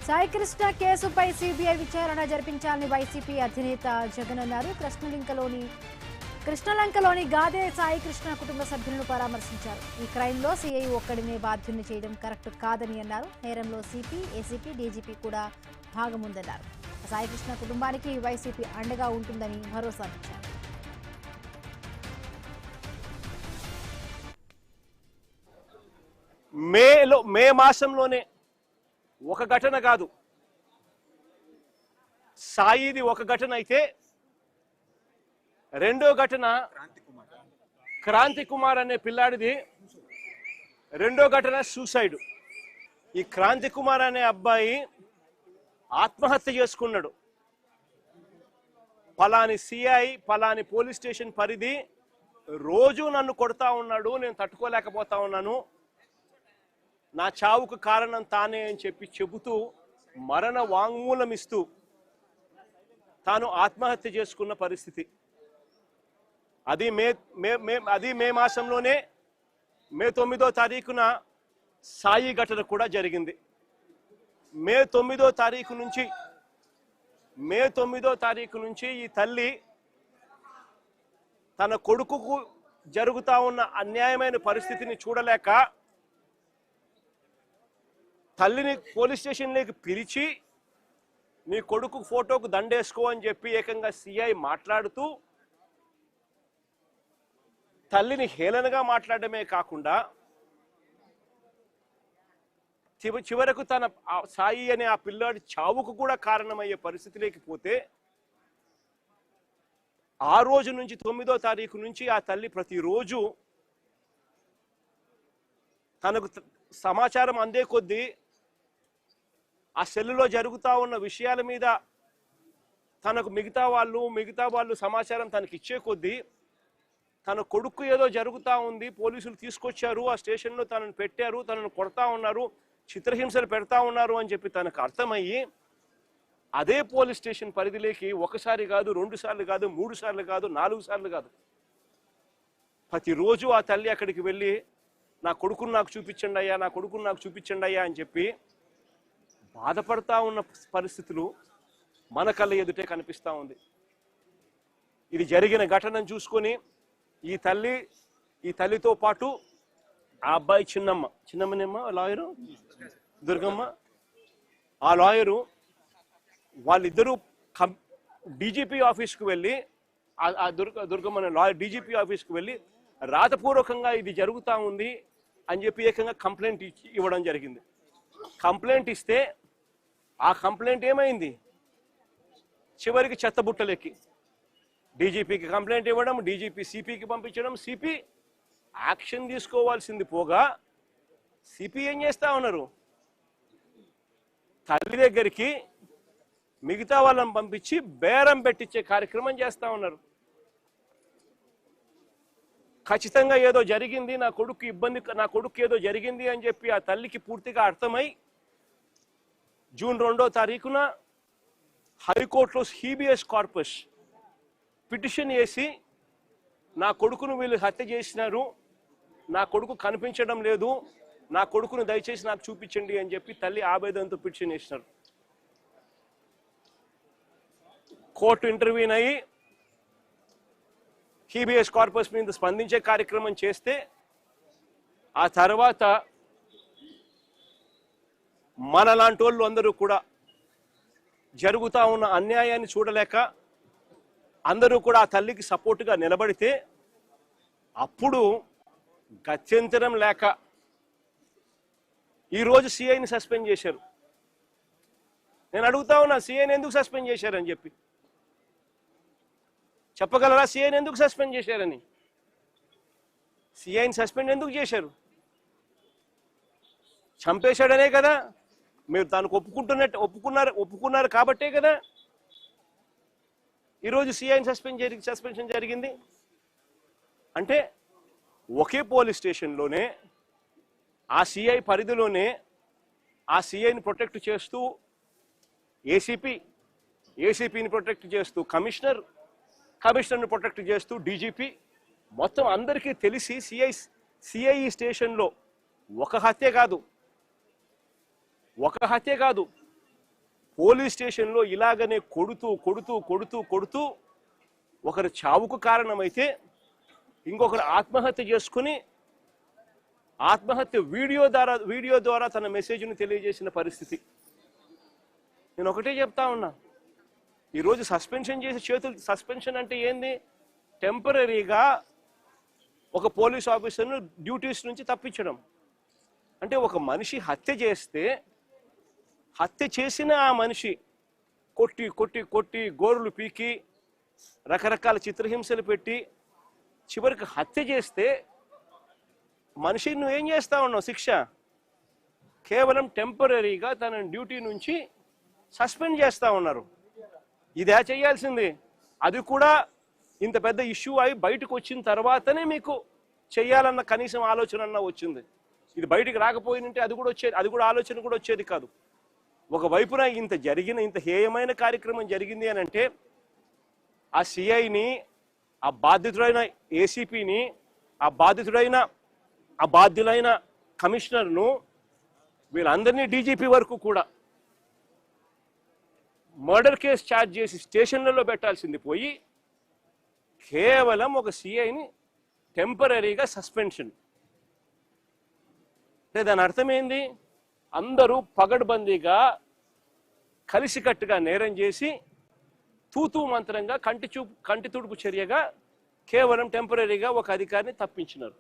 సాయికృష్ణ కేసుపై సిబిఐ విచారణ జరిపించాలని వైసీపీ అధినేత జగన్ అన్నారు. కృష్ణలంకలోని గాదే సాయికృష్ణ కుటుంబ సభ్యులను పరామర్శించారు. ఈ క్రైమ్లో సిఐ ఒక్కడినే బాధ్యుని చేయడం కరెక్ట్ కాదని అన్నారు. నేరంలో సిపి, ఏసీపీ, డీజీపీ కూడా భాగముందన్నారు. సాయికృష్ణ కుటుంబానికి వైసీపీ అండగా ఉంటుందని భరోసా ఇచ్చారు. మే మాసంలోనే ఒక ఘటన కాదు, సాయిది ఒక ఘటన అయితే రెండో ఘటన క్రాంతి కుమార్ అనే పిల్లాడిది రెండో ఘటన సూసైడ్. ఈ క్రాంతి కుమార్ అనే అబ్బాయి ఆత్మహత్య చేసుకున్నాడు. పలాని సిఐ పలాని పోలీస్ స్టేషన్ పరిధి రోజు నన్ను కొడతా ఉన్నాడు, నేను తట్టుకోలేకపోతా ఉన్నాను, నా చావుకు కారణం తానే అని చెబుతూ మరణ వాంగ్మూలం ఇస్తూ తాను ఆత్మహత్య చేసుకున్న పరిస్థితి. అది మే మాసంలోనే మే 9వ తారీఖున సాయి ఘటన కూడా జరిగింది. మే 9వ తారీఖు నుంచి ఈ తల్లి తన కొడుకుకు జరుగుతా ఉన్న అన్యాయమైన పరిస్థితిని చూడలేక తల్లిని పోలీస్ స్టేషన్లోకి పిలిచి నీ కొడుకు ఫోటోకు దండేసుకో అని చెప్పి ఏకంగా సిఐ మాట్లాడుతూ తల్లిని హేళనగా మాట్లాడమే కాకుండా చివరకు తన సాయి అనే ఆ పిల్లాడి చావుకు కూడా కారణమయ్యే పరిస్థితిలోకి పోతే ఆ రోజు నుంచి 9వ తారీఖు నుంచి ఆ తల్లి ప్రతిరోజు తనకు సమాచారం అందే కొద్దీ ఆ సెల్లులో జరుగుతూ ఉన్న విషయాల మీద తనకు మిగతా వాళ్ళు సమాచారం తనకి ఇచ్చే కొద్దీ తన కొడుకు ఏదో జరుగుతూ ఉంది, పోలీసులు తీసుకొచ్చారు, ఆ స్టేషన్లో తనను పెట్టారు, తనను కొడతా ఉన్నారు, చిత్రహింసలు పెడతా ఉన్నారు అని చెప్పి తనకు అర్థమయ్యి అదే పోలీస్ స్టేషన్ పరిధిలోకి ఒకసారి కాదు, 2 సార్లు కాదు, 3 సార్లు కాదు, 4 సార్లు కాదు, ప్రతిరోజు ఆ తల్లి అక్కడికి వెళ్ళి నా కొడుకును నాకు చూపించండి అయ్యా, నా కొడుకును నాకు చూపించండి అయ్యా అని చెప్పి బాధపడతా ఉన్న పరిస్థితులు మన కళ్ళ ఎదుటే కనిపిస్తూ ఉంది. ఇది జరిగిన ఘటనను చూసుకొని ఈ తల్లితో పాటు ఆ అబ్బాయి చిన్నమ్మనేమ్మ లాయరు దుర్గమ్మ, ఆ లాయరు వాళ్ళిద్దరూ డీజీపీ ఆఫీస్కు వెళ్ళి ఆ దుర్గమ్మ లాయర్ డీజీపీ ఆఫీస్కు వెళ్ళి రాతపూర్వకంగా ఇది జరుగుతూ ఉంది అని చెప్పి ఏకంగా కంప్లైంట్ ఇవ్వడం జరిగింది. కంప్లైంట్ ఇస్తే ఆ కంప్లైంట్ ఏమైంది, చివరికి చెత్తబుట్టలెక్కి డీజీపీకి కంప్లైంట్ ఇవ్వడం, డీజీపీ సిపికి పంపించడం, సిపి యాక్షన్ తీసుకోవాల్సింది పోగా సిపి ఏం చేస్తా ఉన్నారు, తల్లి దగ్గరికి మిగతా వాళ్ళని పంపించి బేరం పెట్టించే కార్యక్రమం చేస్తా ఉన్నారు. ఖచ్చితంగా ఏదో జరిగింది, నా కొడుకు ఏదో జరిగింది అని చెప్పి ఆ తల్లికి పూర్తిగా అర్థమై జూన్ 2వ తారీఖున హైకోర్టులో హీబియస్ కార్పస్ పిటిషన్ వేసి నా కొడుకును వీళ్ళు హత్య చేసినారు, నా కొడుకు కనిపించడం లేదు, నా కొడుకును దయచేసి నాకు చూపించండి అని చెప్పి తల్లి ఆవేదనతో పిటిషన్ వేసినారు. కోర్టు ఇంటర్వ్యూన్ అయ్యి హీబియస్ కార్పస్ మీద స్పందించే కార్యక్రమం చేస్తే ఆ తర్వాత మనలాంటి వాళ్ళు అందరూ కూడా జరుగుతూ ఉన్న అన్యాయాన్ని చూడలేక అందరూ కూడా ఆ తల్లికి సపోర్టుగా నిలబడితే అప్పుడు గత్యంతరం లేక ఈరోజు సిఐని సస్పెండ్ చేశారు. నేను అడుగుతా ఉన్నా, సిఐని ఎందుకు సస్పెండ్ చేశారని చెప్పి చెప్పగలరా? సిఐని ఎందుకు సస్పెండ్ చేశారని? సిఐని సస్పెండ్ ఎందుకు చేశారు? చంపేశాడనే కదా, మీరు దానికి ఒప్పుకున్నారు కాబట్టే కదా ఈరోజు సిఐని సస్పెన్షన్ జరిగింది. అంటే ఒకే పోలీస్ స్టేషన్లోనే ఆ సిఐ పరిధిలోనే ఆ సిఐని ప్రొటెక్ట్ చేస్తూ ఏసీపీని ప్రొటెక్ట్ చేస్తూ కమిషనర్ని ప్రొటెక్ట్ చేస్తూ డీజీపీ మొత్తం అందరికీ తెలిసి సిఐ స్టేషన్లో ఒక హత్య కాదు పోలీస్ స్టేషన్లో ఇలాగనే కొడుతూ కొడుతూ కొడుతూ కొడుతూ ఒకరు చావుకు కారణమైతే ఇంకొకరు ఆత్మహత్య చేసుకుని ఆత్మహత్య వీడియో ద్వారా తన మెసేజ్ను తెలియజేసిన పరిస్థితి. నేను ఒకటే చెప్తా ఉన్నా, ఈరోజు సస్పెన్షన్ చేసి సస్పెన్షన్ అంటే ఏంది? టెంపరీగా ఒక పోలీస్ ఆఫీసర్ను డ్యూటీస్ నుంచి తప్పించడం. అంటే ఒక మనిషి హత్య చేస్తే హత్య చేసిన ఆ మనిషి కొట్టి కొట్టి కొట్టి గోరులు పీకి రకరకాల చిత్రహింసలు పెట్టి చివరికి హత్య చేస్తే మనిషిని నువ్వు ఏం చేస్తా ఉన్నావు? శిక్ష కేవలం టెంపరీగా తన డ్యూటీ నుంచి సస్పెండ్ చేస్తా ఉన్నారు. ఇదే చేయాల్సింది. అది కూడా ఇంత పెద్ద ఇష్యూ అయి బయటకు వచ్చిన తర్వాతనే మీకు చెయ్యాలన్న కనీసం ఆలోచన అన్న వచ్చింది. ఇది బయటికి రాకపోయినంటే అది కూడా ఆలోచన కూడా వచ్చేది కాదు. ఒకవైపున ఇంత హేయమైన కార్యక్రమం జరిగింది అని అంటే ఆ సిఐని, ఆ బాధితుడైన ఏసీపీని, ఆ బాధ్యులైన కమిషనర్ను, వీళ్ళందరినీ డీజీపీ వరకు కూడా మర్డర్ కేసు ఛార్జ్ చేసి స్టేషన్లలో పెట్టాల్సింది పోయి కేవలం ఒక సిఐని టెంపరీగా సస్పెన్షన్. దాని అర్థం ఏంది? అందరూ పగడ్బందీగా కలిసికట్టుగా నేరం చేసి తూతూ మంత్రంగా కంటి తుడుపు చర్యగా కేవలం టెంపరీగా ఒక అధికారిని తప్పించినారు.